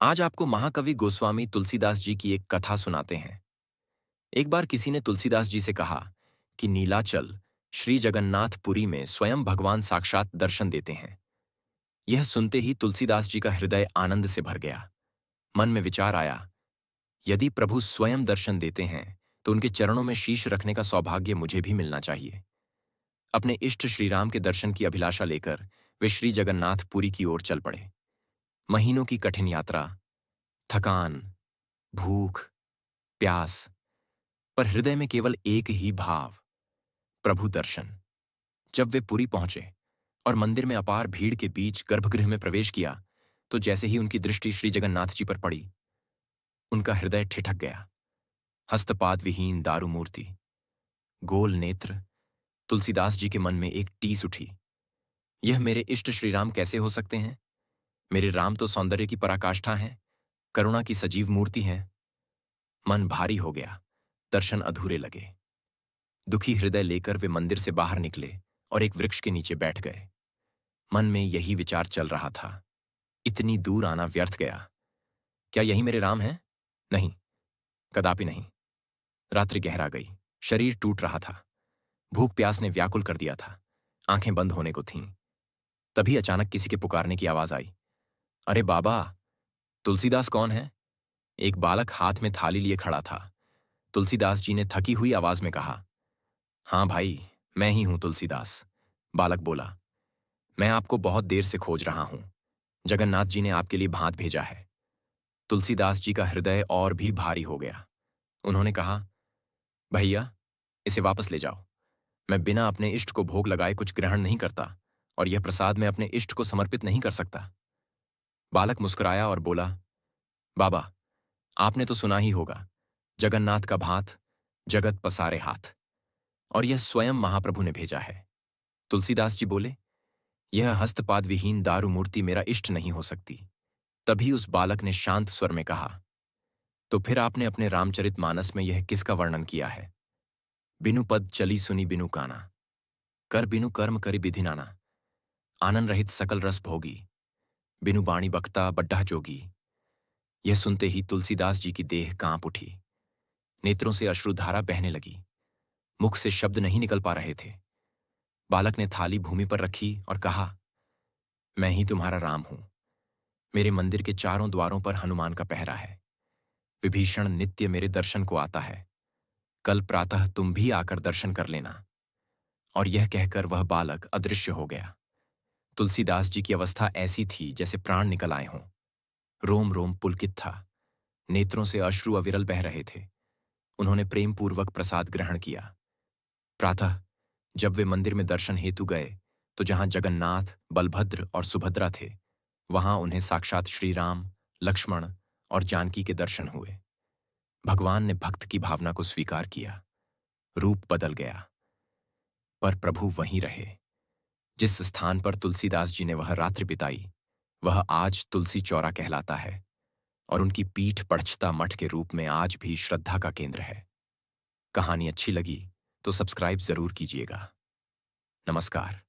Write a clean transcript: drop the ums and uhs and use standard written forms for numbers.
आज आपको महाकवि गोस्वामी तुलसीदास जी की एक कथा सुनाते हैं। एक बार किसी ने तुलसीदास जी से कहा कि नीलाचल श्री जगन्नाथपुरी में स्वयं भगवान साक्षात दर्शन देते हैं। यह सुनते ही तुलसीदास जी का हृदय आनंद से भर गया। मन में विचार आया, यदि प्रभु स्वयं दर्शन देते हैं तो उनके चरणों में शीश रखने का सौभाग्य मुझे भी मिलना चाहिए। अपने इष्ट श्रीराम के दर्शन की अभिलाषा लेकर वे श्री जगन्नाथपुरी की ओर चल पड़े। महीनों की कठिन यात्रा, थकान, भूख, प्यास, पर हृदय में केवल एक ही भाव, प्रभु दर्शन। जब वे पुरी पहुंचे और मंदिर में अपार भीड़ के बीच गर्भगृह में प्रवेश किया, तो जैसे ही उनकी दृष्टि श्री जगन्नाथ जी पर पड़ी, उनका हृदय ठिठक गया। हस्तपाद विहीन दारू मूर्ति, गोल नेत्र, तुलसीदास जी के मन में एक टीस उठी। यह मेरे इष्ट श्रीराम कैसे हो सकते हैं? मेरे राम तो सौंदर्य की पराकाष्ठा हैं, करुणा की सजीव मूर्ति हैं। मन भारी हो गया, दर्शन अधूरे लगे। दुखी हृदय लेकर वे मंदिर से बाहर निकले और एक वृक्ष के नीचे बैठ गए। मन में यही विचार चल रहा था, इतनी दूर आना व्यर्थ गया। क्या यही मेरे राम हैं? नहीं, कदापि नहीं। रात्रि गहरा गई, शरीर टूट रहा था, भूख प्यास ने व्याकुल कर दिया था, आंखें बंद होने को थीं। तभी अचानक किसी के पुकारने की आवाज आई। अरे बाबा, तुलसीदास कौन है? एक बालक हाथ में थाली लिए खड़ा था। तुलसीदास जी ने थकी हुई आवाज में कहा, हाँ भाई, मैं ही हूं तुलसीदास। बालक बोला, मैं आपको बहुत देर से खोज रहा हूं। जगन्नाथ जी ने आपके लिए भात भेजा है। तुलसीदास जी का हृदय और भी भारी हो गया। उन्होंने कहा, भैया, इसे वापस ले जाओ। मैं बिना अपने इष्ट को भोग लगाए कुछ ग्रहण नहीं करता, और यह प्रसाद मैं अपने इष्ट को समर्पित नहीं कर सकता। बालक मुस्कुराया और बोला, बाबा, आपने तो सुना ही होगा, जगन्नाथ का भात जगत पसारे हाथ, और यह स्वयं महाप्रभु ने भेजा है। तुलसीदास जी बोले, यह हस्तपाद विहीन दारू मूर्ति मेरा इष्ट नहीं हो सकती। तभी उस बालक ने शांत स्वर में कहा, तो फिर आपने अपने रामचरित मानस में यह किसका वर्णन किया है? बिनु पद चली सुनी बिनु काना, कर बिनु कर्म करि विधि नाना, आनन रहित सकल रस भोगी, बिनु बाणी बक्ता बड्ढा जोगी। यह सुनते ही तुलसीदास जी की देह कांप उठी, नेत्रों से अश्रुधारा बहने लगी, मुख से शब्द नहीं निकल पा रहे थे। बालक ने थाली भूमि पर रखी और कहा, मैं ही तुम्हारा राम हूं। मेरे मंदिर के चारों द्वारों पर हनुमान का पहरा है। विभीषण नित्य मेरे दर्शन को आता है। कल प्रातः तुम भी आकर दर्शन कर लेना। और यह कहकर वह बालक अदृश्य हो गया। तुलसीदास जी की अवस्था ऐसी थी जैसे प्राण निकल आए हों। रोम रोम पुलकित था, नेत्रों से अश्रु अविरल बह रहे थे। उन्होंने प्रेम पूर्वक प्रसाद ग्रहण किया। प्रातः जब वे मंदिर में दर्शन हेतु गए, तो जहां जगन्नाथ, बलभद्र और सुभद्रा थे, वहां उन्हें साक्षात श्री राम, लक्ष्मण और जानकी के दर्शन हुए। भगवान ने भक्त की भावना को स्वीकार किया, रूप बदल गया, पर प्रभु वहीं रहे। जिस स्थान पर तुलसीदास जी ने वह रात्रि बिताई, वह आज तुलसी चौरा कहलाता है, और उनकी पीठ पड़छता मठ के रूप में आज भी श्रद्धा का केंद्र है। कहानी अच्छी लगी तो सब्सक्राइब जरूर कीजिएगा। नमस्कार।